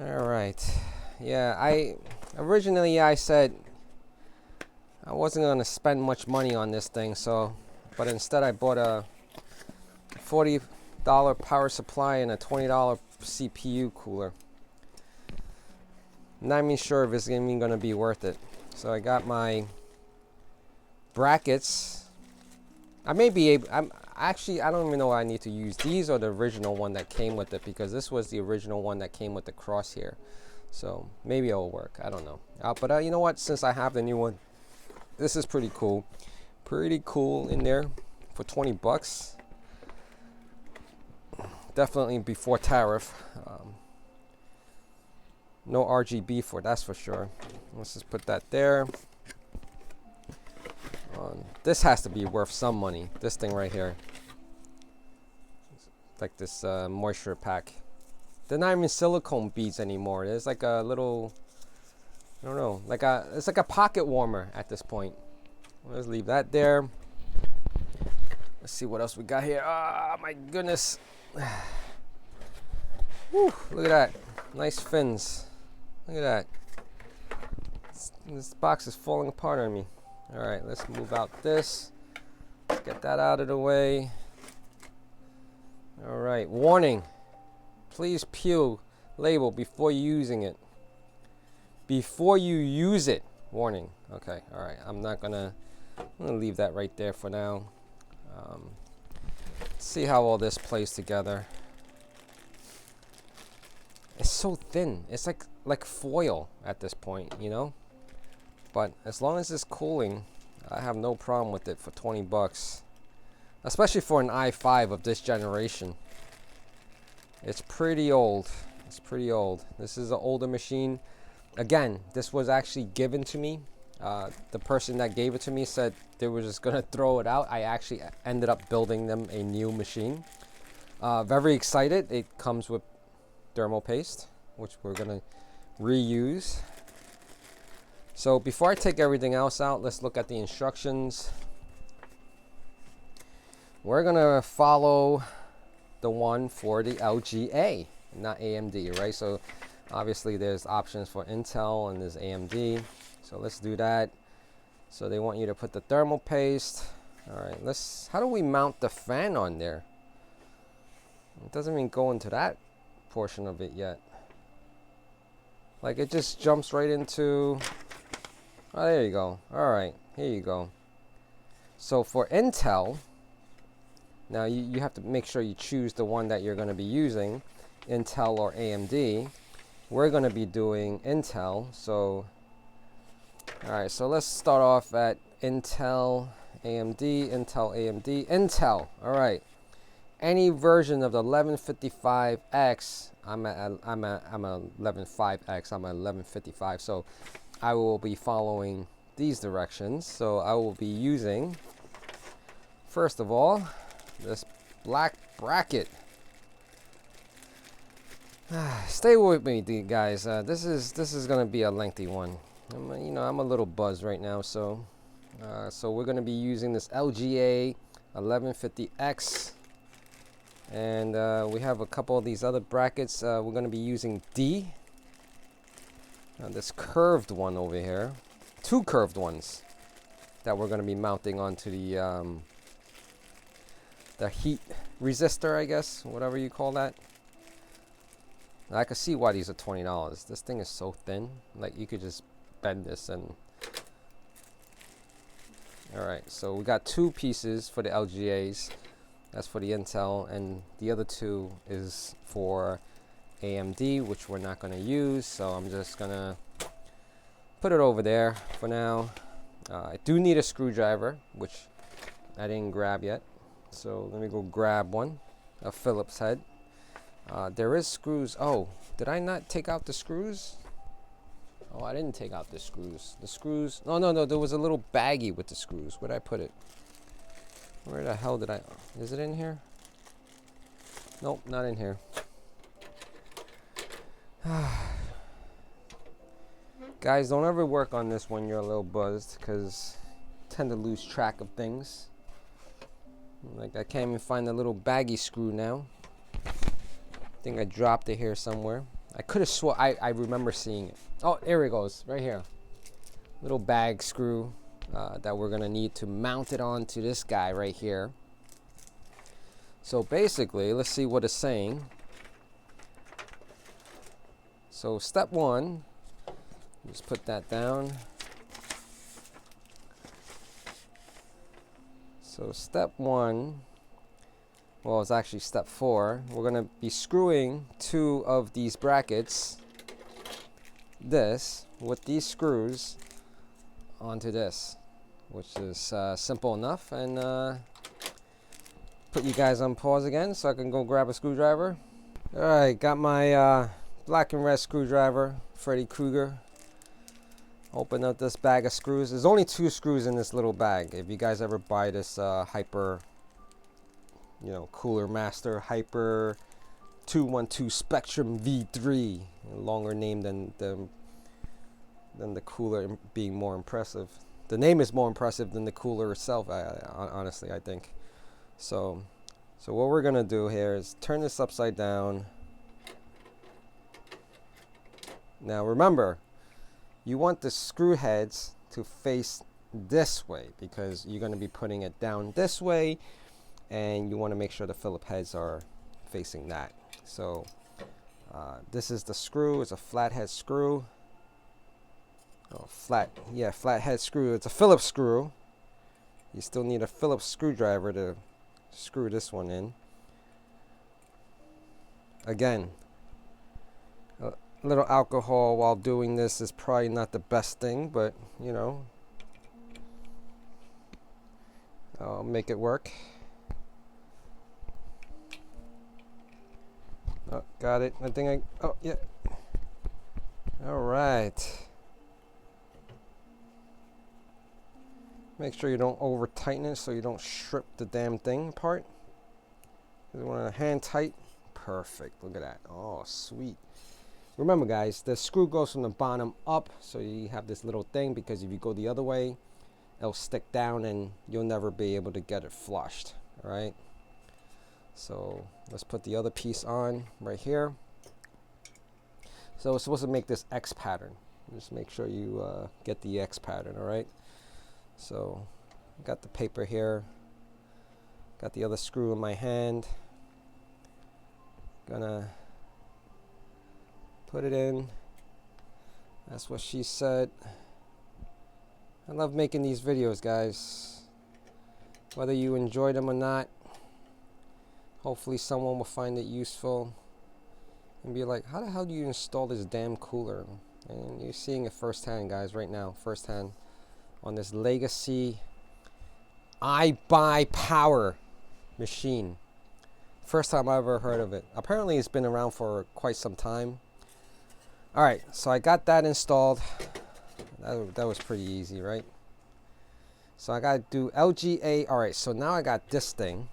All right. Yeah, I originally said I wasn't gonna spend much money on this thing, but instead I bought a $40 power supply and a $20 CPU cooler. Not even sure if it's even gonna be worth it. So I got my brackets. I may be able. I don't even know what I need to use. These are the original one that came with it, because this was the original one that came with the crosshair. So maybe it'll work. I don't know. But you know what? Since I have the new one, this is pretty cool. Pretty cool in there for 20 bucks. Definitely before tariff. No RGB for that's for sure. Let's just put that there. This has to be worth some money. This thing right here, like this moisture pack. They're not even silicone beads anymore. There's like a little, I don't know, it's like a pocket warmer at this point. Let's leave that there. Let's see what else we got here. Ah, my goodness. Whew, look at that. Nice fins. Look at that. This box is falling apart on me. All right, let's move out this. Let's get that out of the way. All right, warning. Please peel label before using it. Before you use it, warning. Okay, all right, I'm gonna leave that right there for now. Let's see how all this plays together. It's so thin. It's like foil at this point, you know? But as long as it's cooling, I have no problem with it for 20 bucks. Especially for an i5 of this generation. It's pretty old. It's pretty old. This is an older machine. Again, this was actually given to me. The person that gave it to me said they were just gonna throw it out. I actually ended up building them a new machine. Very excited. It comes with thermal paste, which we're gonna reuse. So before I take everything else out, let's look at the instructions. We're gonna follow the one for the LGA, not AMD, right? So obviously there's options for Intel and there's AMD. So let's do that. So they want you to put the thermal paste. All right, how do we mount the fan on there? It doesn't even go into that portion of it yet. Like it just jumps right into, oh, there you go. All right, here you go. So for Intel, now you have to make sure you choose the one that you're going to be using, Intel or AMD. We're going to be doing Intel. So, all right, so let's start off at Intel, AMD, Intel, AMD, Intel. All right, any version of the 1155X. I'm a 11.5X. I'm a 1155. So I will be following these directions. So I will be using, first of all, this black bracket. Stay with me, guys. This is gonna be a lengthy one. I'm a little buzzed right now, so we're gonna be using this LGA 1150X, and we have a couple of these other brackets. We're gonna be using D. This curved one over here, two curved ones that we're gonna be mounting onto the heat resistor, I guess, whatever you call that. I can see why these are $20. This thing is so thin, like you could just bend this and. All right, so we got two pieces for the LGAs. That's for the Intel, and the other two is for AMD, which we're not going to use. So I'm just gonna put it over there for now. I do need a screwdriver, which I didn't grab yet. So let me go grab one, a Phillips head. There is screws. Oh, did I not take out the screws? Oh, I didn't take out the screws. The screws, no, there was a little baggie with the screws. Where'd I put it? Where the hell did is it in here? Nope, not in here. Guys, don't ever work on this when you're a little buzzed, because you tend to lose track of things. Like I can't even find the little baggy screw now. I think I dropped it here somewhere. I could have swore I remember seeing it. Oh, there it goes, right here. Little bag screw that we're gonna need to mount it onto this guy right here. So basically, let's see what it's saying. So step one, just put that down. So step one, well, it's actually step four. We're gonna be screwing 2 of these brackets, with these screws onto this, which is simple enough. And put you guys on pause again so I can go grab a screwdriver. All right, got my black and red screwdriver, Freddy Krueger. Open up this bag of screws. There's only 2 screws in this little bag. If you guys ever buy this Hyper, Cooler Master Hyper 212 Spectrum V3, a longer name than the cooler being more impressive. The name is more impressive than the cooler itself, honestly, I think. So what we're gonna do here is turn this upside down. Now remember, you want the screw heads to face this way because you're going to be putting it down this way, and you want to make sure the Phillip heads are facing that. So this is the screw. It's a flathead screw. Oh, flathead screw. It's a Phillips screw. You still need a Phillips screwdriver to screw this one in. Again, a little alcohol while doing this is probably not the best thing, but I'll make it work. Oh, got it. Oh, yeah. All right. Make sure you don't over tighten it so you don't strip the damn thing apart. You want it hand tight. Perfect. Look at that. Oh, sweet. Remember, guys, the screw goes from the bottom up, so you have this little thing, because if you go the other way, it'll stick down and you'll never be able to get it flushed. All right. So let's put the other piece on right here. So it's supposed to make this X pattern. Just make sure you get the X pattern. All right. So got the paper here. Got the other screw in my hand. Gonna put it in. That's what she said. I love making these videos, guys. Whether you enjoy them or not, hopefully someone will find it useful and be like, how the hell do you install this damn cooler? And you're seeing it firsthand, guys, right now, firsthand on this Legacy iBuyPower machine. First time I ever heard of it. Apparently it's been around for quite some time. All right, so I got that installed. That was pretty easy, right? So I got to do LGA. All right, so now I got this thing.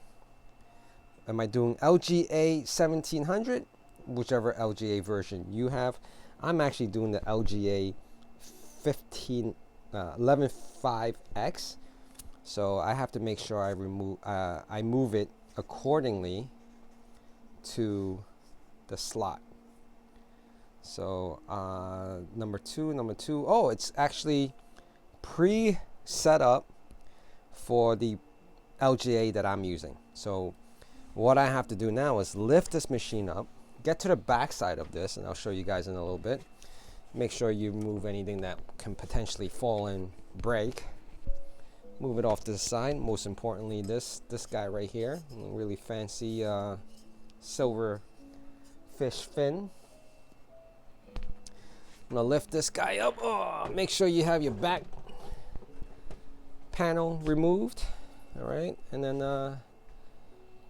Am I doing LGA 1700? Whichever LGA version you have. I'm actually doing the LGA 11.5X. So I have to make sure I move it accordingly to the slot. So number two. Oh, it's actually pre-set up for the LGA that I'm using. So what I have to do now is lift this machine up, get to the back side of this, and I'll show you guys in a little bit. Make sure you move anything that can potentially fall and break. Move it off to the side. Most importantly, this guy right here, a really fancy silver fish fin. I'm gonna lift this guy up. Oh, make sure you have your back panel removed. All right, and then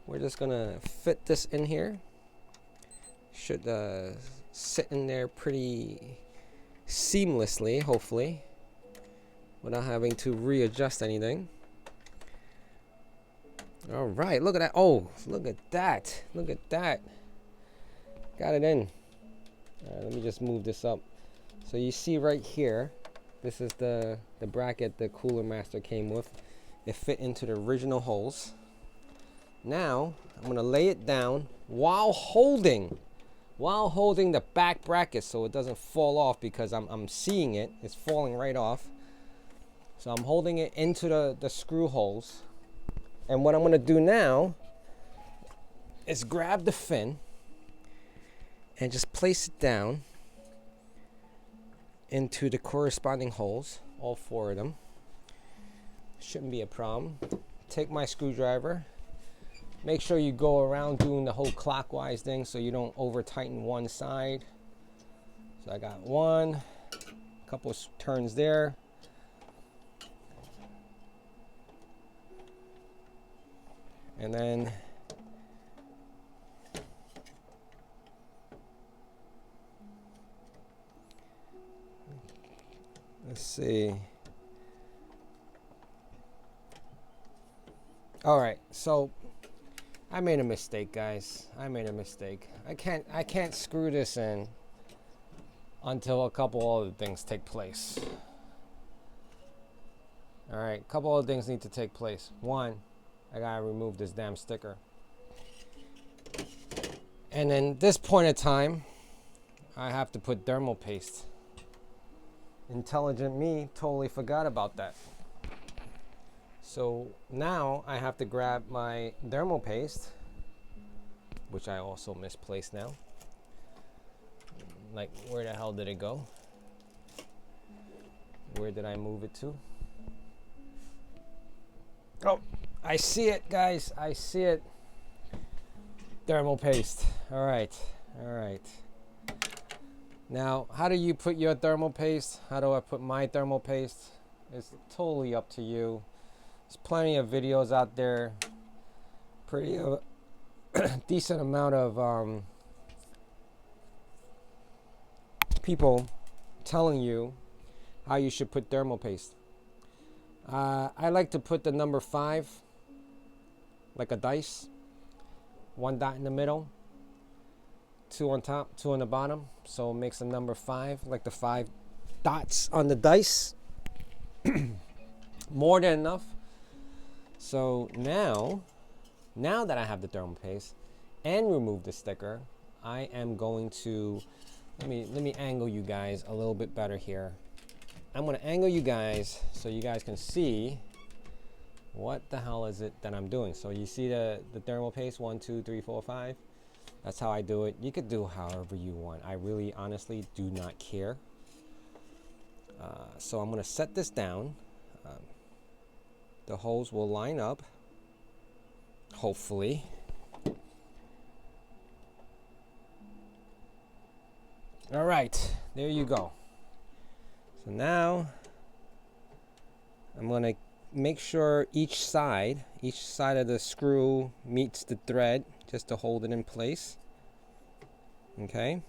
we're just gonna fit this in here. Should sit in there pretty seamlessly, hopefully, without having to readjust anything. All right, look at that. Oh, look at that. Look at that. Got it in. All right, let me just move this up. So you see right here, this is the bracket the Cooler Master came with. It fit into the original holes. Now I'm gonna lay it down while holding while holding the back bracket so it doesn't fall off, because I'm seeing it. It's falling right off. So I'm holding it into the screw holes. And what I'm going to do now is grab the fin and just place it down into the corresponding holes, all 4 of them. Shouldn't be a problem. Take my screwdriver. Make sure you go around doing the whole clockwise thing so you don't over tighten one side. So I got one, couple of turns there. And then let's see. All right, so I made a mistake, guys. I made a mistake. I can't screw this in until a couple other things take place. All right, a couple other things need to take place. One, I gotta remove this damn sticker. And then this point of time, I have to put thermal paste. Intelligent me totally forgot about that. So now I have to grab my thermal paste, which I also misplaced now. Like, where the hell did it go? Where did I move it to? Oh, I see it, guys. I see it. Thermal paste. All right. All right. Now, how do you put your thermal paste? How do I put my thermal paste? It's totally up to you. There's plenty of videos out there. Pretty decent amount of people telling you how you should put thermal paste. I like to put the number 5, like a dice. 1 dot in the middle, 2 on top, 2 on the bottom. So it makes the number 5, like the 5 dots on the dice. More than enough. So now that I have the thermal paste and remove the sticker, I am going to, let me angle you guys a little bit better here. I'm going to angle you guys so you guys can see what the hell is it that I'm doing. So you see the thermal paste, 1, 2, 3, 4, 5. That's how I do it. You could do however you want. I really honestly do not care. So I'm going to set this down. The holes will line up, hopefully. All right, there you go. So now I'm going to make sure each side of the screw meets the thread, just to hold it in place. Okay.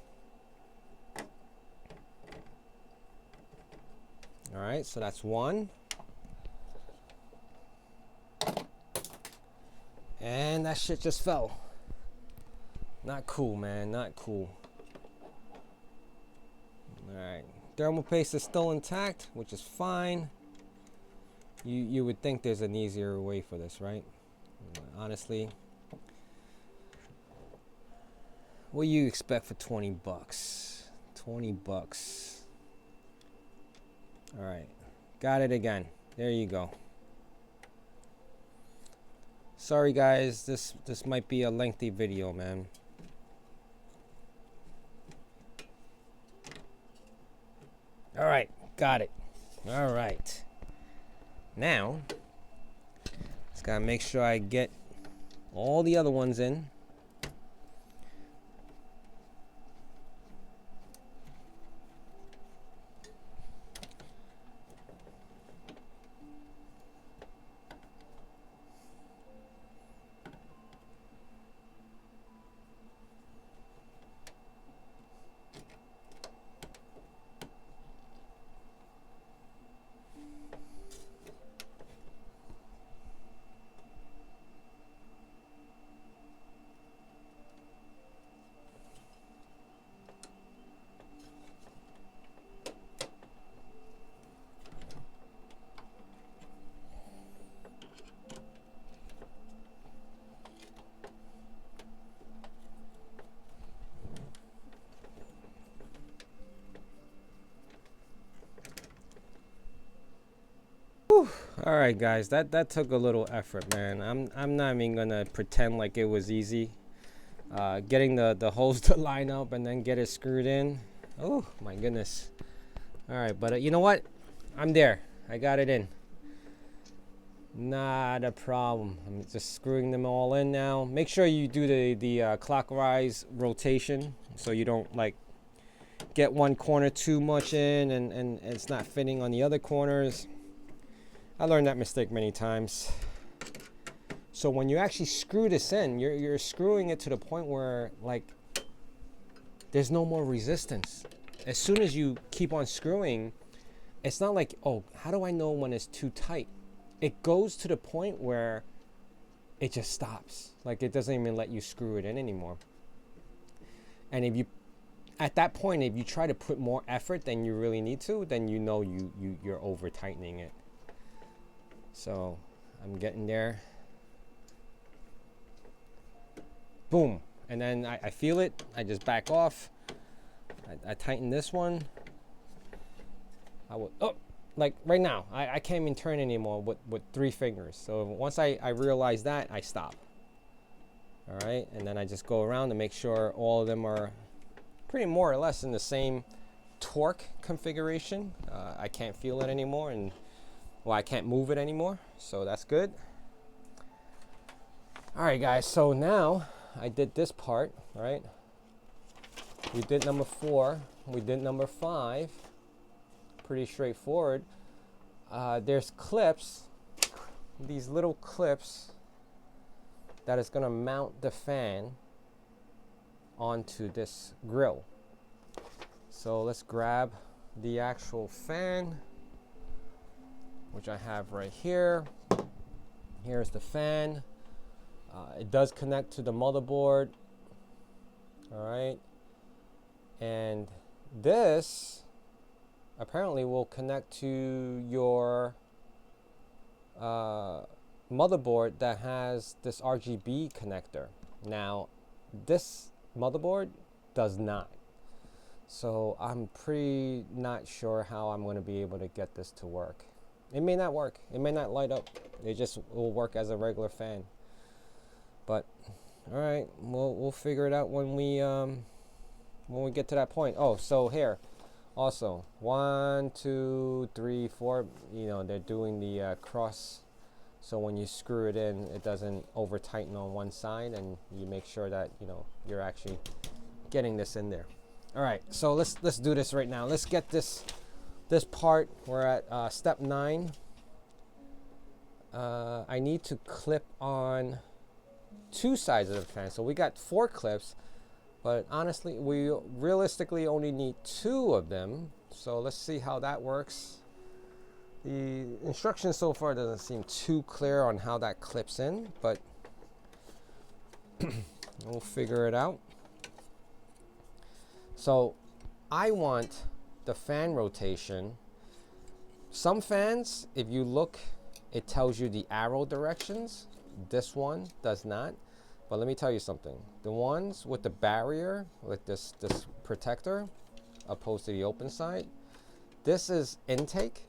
All right, so that's one. And that shit just fell. Not cool, man, not cool. All right, thermal paste is still intact, which is fine. You would think there's an easier way for this, right? Honestly, what do you expect for 20 bucks? 20 bucks. All right, got it again. There you go. Sorry guys, this might be a lengthy video, man. All right, got it. All right. Now, just gotta make sure I get all the other ones in. All right, guys, that took a little effort, man. I'm not even gonna pretend like it was easy. Getting the holes to line up and then get it screwed in. Oh my goodness. All right, but you know what? I'm there. I got it in. Not a problem. I'm just screwing them all in now. Make sure you do the clockwise rotation so you don't like get one corner too much in and it's not fitting on the other corners. I learned that mistake many times. So when you actually screw this in, you're screwing it to the point where like there's no more resistance. As soon as you keep on screwing, it's not like, oh, how do I know when it's too tight? It goes to the point where it just stops. Like it doesn't even let you screw it in anymore. And if you, at that point, if you try to put more effort than you really need to, then you know you're over tightening it. So I'm getting there. Boom. And then I feel it. I just back off. I tighten this one. I will, oh, like right now, I can't even turn anymore with 3 fingers. So once I realize that, I stop. All right, and then I just go around to make sure all of them are pretty more or less in the same torque configuration. I can't feel it anymore, and well, I can't move it anymore, so that's good. All right, guys, so now I did this part, right? We did number 4, we did number 5. Pretty straightforward. There's clips, these little clips that is gonna mount the fan onto this grill. So let's grab the actual fan, which I have right here. Here's the fan. It does connect to the motherboard. All right, and this apparently will connect to your motherboard that has this RGB connector. Now, this motherboard does not. So I'm pretty not sure how I'm going to be able to get this to work. It may not work. It may not light up. It just will work as a regular fan. But all right, we'll figure it out when we get to that point. Oh, so here. Also, 1, 2, 3, 4, you know, they're doing the cross. So when you screw it in, it doesn't over tighten on one side, and you make sure that, you know, you're actually getting this in there. All right, so let's do this right now. Let's get this part. We're at step 9. I need to clip on 2 sides of the fan. So we got 4 clips. But honestly, we realistically only need 2 of them. So let's see how that works. The instructions so far doesn't seem too clear on how that clips in, but we'll figure it out. So I want the fan rotation. Some fans, if you look, it tells you the arrow directions. This one does not. But let me tell you something. The ones with the barrier, with this protector, opposed to the open side, this is intake.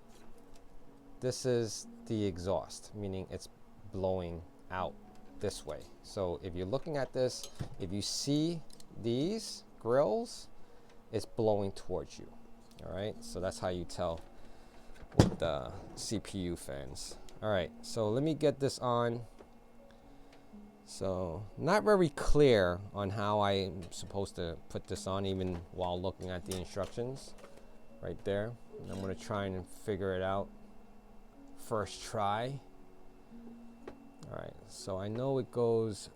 This is the exhaust, meaning it's blowing out this way. So if you're looking at this, if you see these grills, it's blowing towards you. All right, so that's how you tell with the CPU fans. All right, so let me get this on. So not very clear on how I'm supposed to put this on, even while looking at the instructions right there. And I'm going to try and figure it out first try. All right, so I know it goes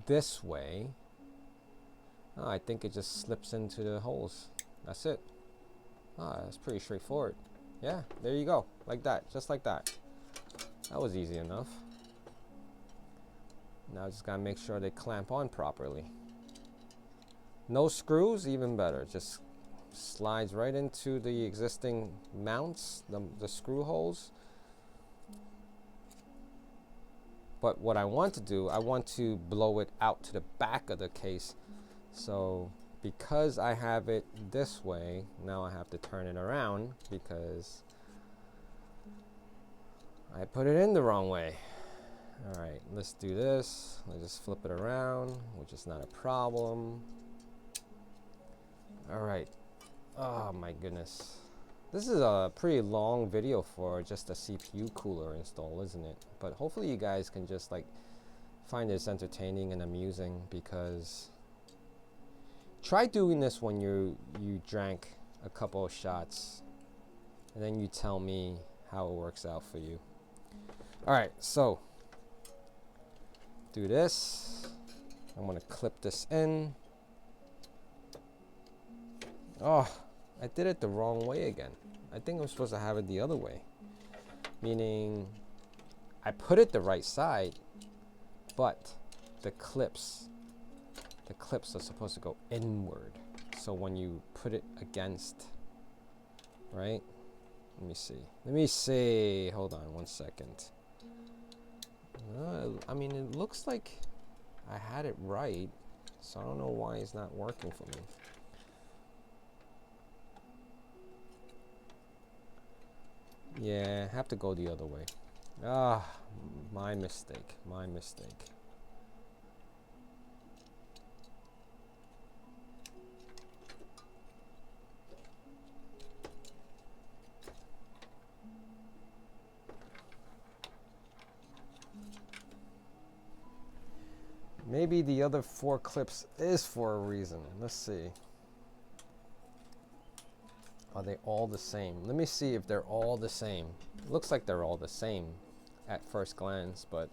this way. Oh, I think it just slips into the holes. That's it. That's pretty straightforward. Yeah, there you go, like that, just like that. That was easy enough. Now I just gotta make sure they clamp on properly. No screws, even better. Just slides right into the existing mounts, the screw holes. But what I want to do, I want to blow it out to the back of the case. So because I have it this way, now I have to turn it around because I put it in the wrong way. All right, let's do this. Let's just flip it around, which is not a problem. All right. Oh my goodness. This is a pretty long video for just a CPU cooler install, isn't it? But hopefully you guys can just like find this entertaining and amusing, because try doing this when you drank a couple of shots and then you tell me how it works out for you. All right, so do this. I'm gonna clip this in. Oh, I did it the wrong way again. I think I'm supposed to have it the other way. Meaning, I put it the right side, but the clips are supposed to go inward. So when you put it against, right? Let me see. Hold on one second. I mean, it looks like I had it right, so I don't know why it's not working for me. Yeah, I have to go the other way. Ah, my mistake, my mistake. Maybe the other 4 clips is for a reason. Let's see. Are they all the same? Let me see if they're all the same. It looks like they're all the same at first glance, but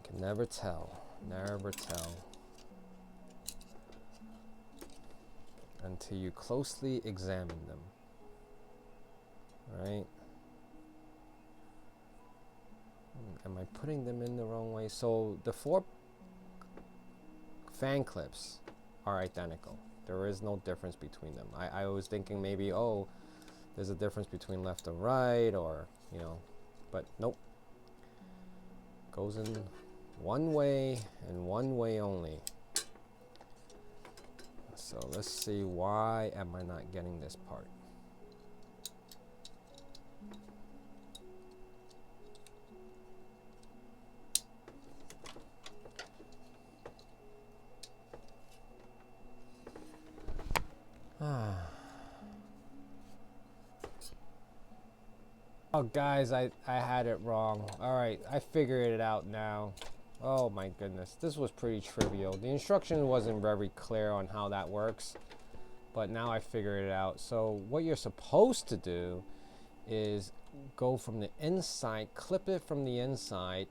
can never tell. Never tell. Until you closely examine them. Right? Am I putting them in the wrong way? So the 4 fan clips are identical. There is no difference between them. I was thinking maybe, oh, there's a difference between left and right, or, you know, but nope. Goes in one way and one way only. So let's see, why am I not getting this part? Oh guys, I had it wrong. Alright, I figured it out now. Oh my goodness, this was pretty trivial. The instruction wasn't very clear on how that works, but now I figured it out. So what you're supposed to do is go from the inside, clip it from the inside.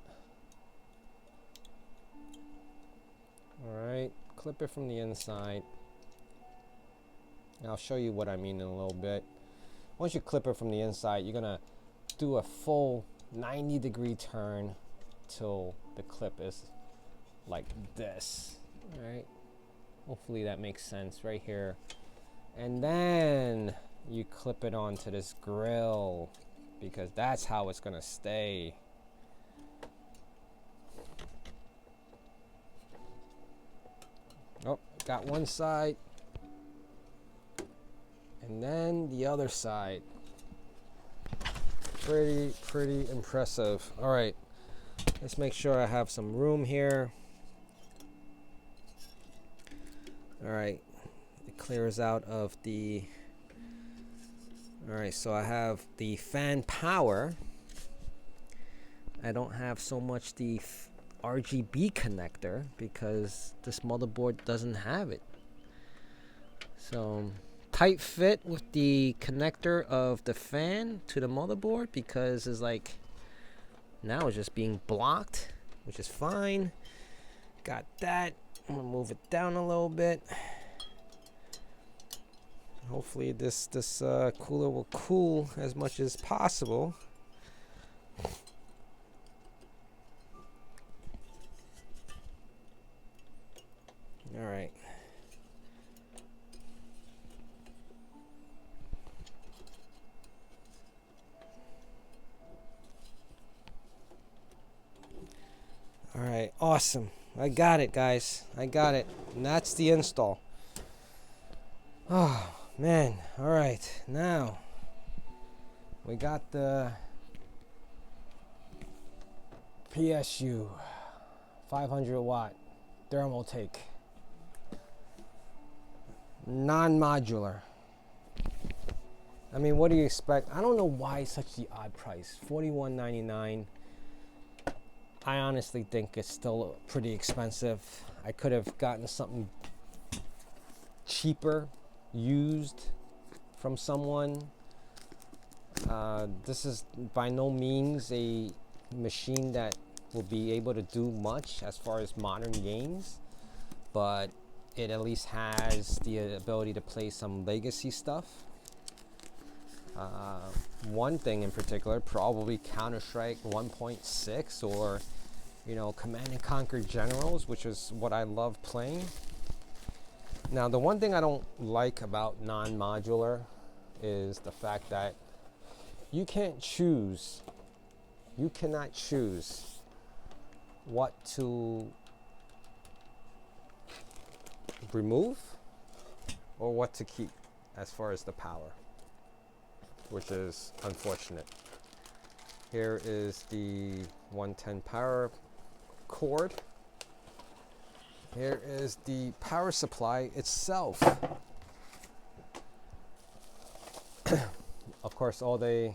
Alright, clip it from the inside. I'll show you what I mean in a little bit. Once you clip it from the inside, you're gonna do a full 90-degree turn till the clip is like this. All right, hopefully that makes sense right here. And then you clip it onto this grill, because that's how it's gonna stay. Oh, got one side, and then the other side. Pretty impressive. All right, let's make sure I have some room here. All right, it clears out of the. All right, so I have the fan power. I don't have so much the RGB connector because this motherboard doesn't have it. So tight fit with the connector of the fan to the motherboard, because it's like now it's just being blocked, which is fine. Got that. I'm gonna move it down a little bit. Hopefully this cooler will cool as much as possible. All right. All right, awesome. I got it, guys. I got it. And that's the install. Oh, man. All right. Now, we got the PSU 500 watt thermal take, non-modular. I mean, what do you expect? I don't know why it's such the odd price, $41.99. I honestly think it's still pretty expensive. I could have gotten something cheaper, used from someone. This is by no means a machine that will be able to do much as far as modern games, but it at least has the ability to play some legacy stuff. One thing in particular, probably Counter-Strike 1.6 or, you know, Command and Conquer Generals, which is what I love playing. Now, the one thing I don't like about non-modular is the fact that you can't choose, you cannot choose what to remove or what to keep as far as the power, which is unfortunate. Here is the 110 power cord. Here is the power supply itself. Of course, all the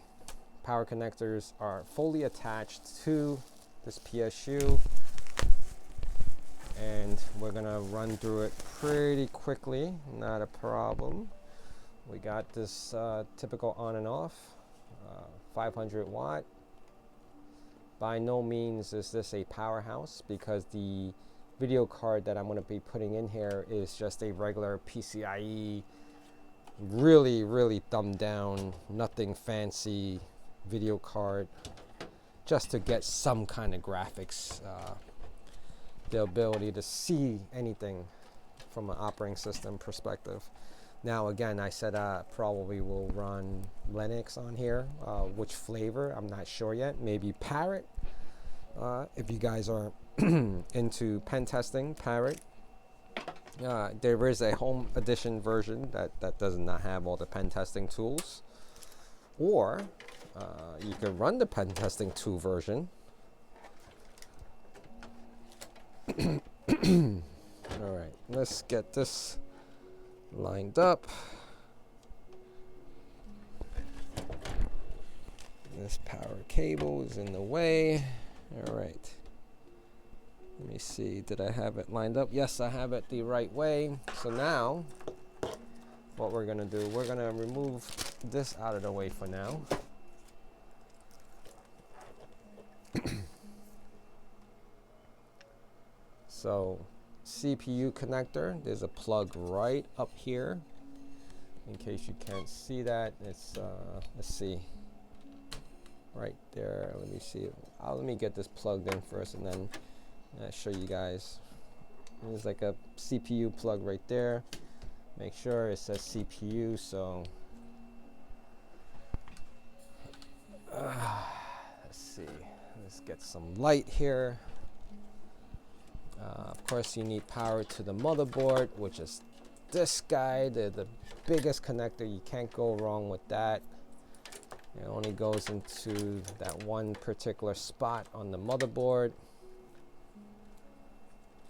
power connectors are fully attached to this PSU, and we're gonna run through it pretty quickly, not a problem. We got this typical on and off, 500 watt. By no means is this a powerhouse, because the video card that I'm going to be putting in here is just a regular PCIe, really dumbed down, nothing fancy video card, just to get some kind of graphics, the ability to see anything from an operating system perspective. Now again, I said probably will run Linux on here. Which flavor, I'm not sure yet. Maybe Parrot. If you guys are into pen testing, Parrot. There is a home edition version that does not have all the pen testing tools. Or you can run the pen testing tool version. Alright, let's get this lined up. This power cable is in the way. All right. Let me see. Did I have it lined up? Yes, I have it the right way. So now, what we're going to do, we're going to remove this out of the way for now. So, CPU connector, there's a plug right up here. In case you can't see that, it's, let's see, right there. Let me see. Let me get this plugged in first, and then I'll show you guys. There's like a CPU plug right there. Make sure it says CPU, so let's see. Let's get some light here. Of course, you need power to the motherboard, which is this guy, the biggest connector. You can't go wrong with that. It only goes into that one particular spot on the motherboard.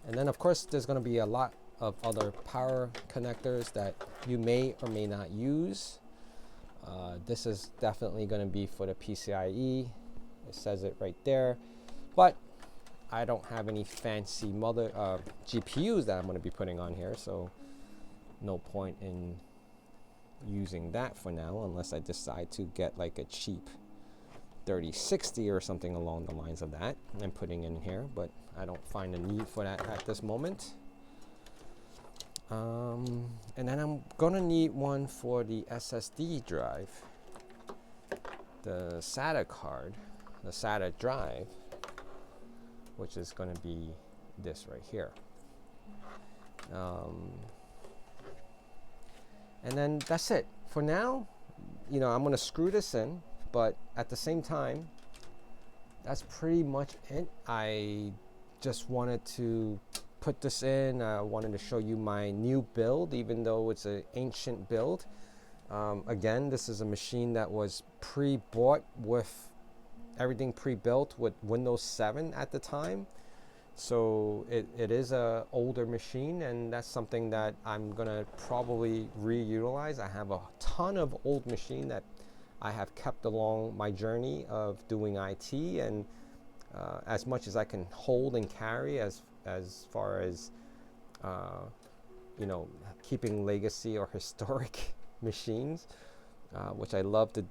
And then, of course, there's going to be a lot of other power connectors that you may or may not use. This is definitely going to be for the PCIe. It says it right there. But I don't have any fancy GPUs that I'm going to be putting on here, so no point in using that for now, unless I decide to get like a cheap 3060 or something along the lines of that and putting in here, but I don't find a need for that at this moment. And then I'm gonna need one for the SSD drive, the SATA card, the SATA drive, which is going to be this right here. And then that's it. For now, you know, I'm going to screw this in, but at the same time, that's pretty much it. I just wanted to put this in. I wanted to show you my new build, even though it's an ancient build. Again, this is a machine that was pre-bought with everything pre-built with Windows 7 at the time. So it is a older machine, and that's something that I'm gonna probably reutilize. I have a ton of old machine that I have kept along my journey of doing IT, and as much as I can hold and carry as far as you know, keeping legacy or historic machines, which I love to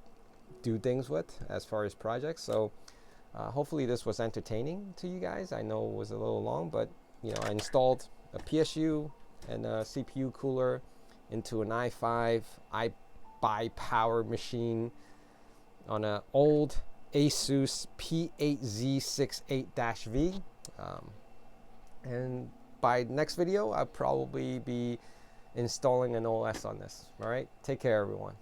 do things with as far as projects. So hopefully this was entertaining to you guys. I know it was a little long, but you know, I installed a PSU and a CPU cooler into an i5 iBuyPower machine on an old Asus P8Z68-V. And by next video, I'll probably be installing an OS on this. All right, take care, everyone.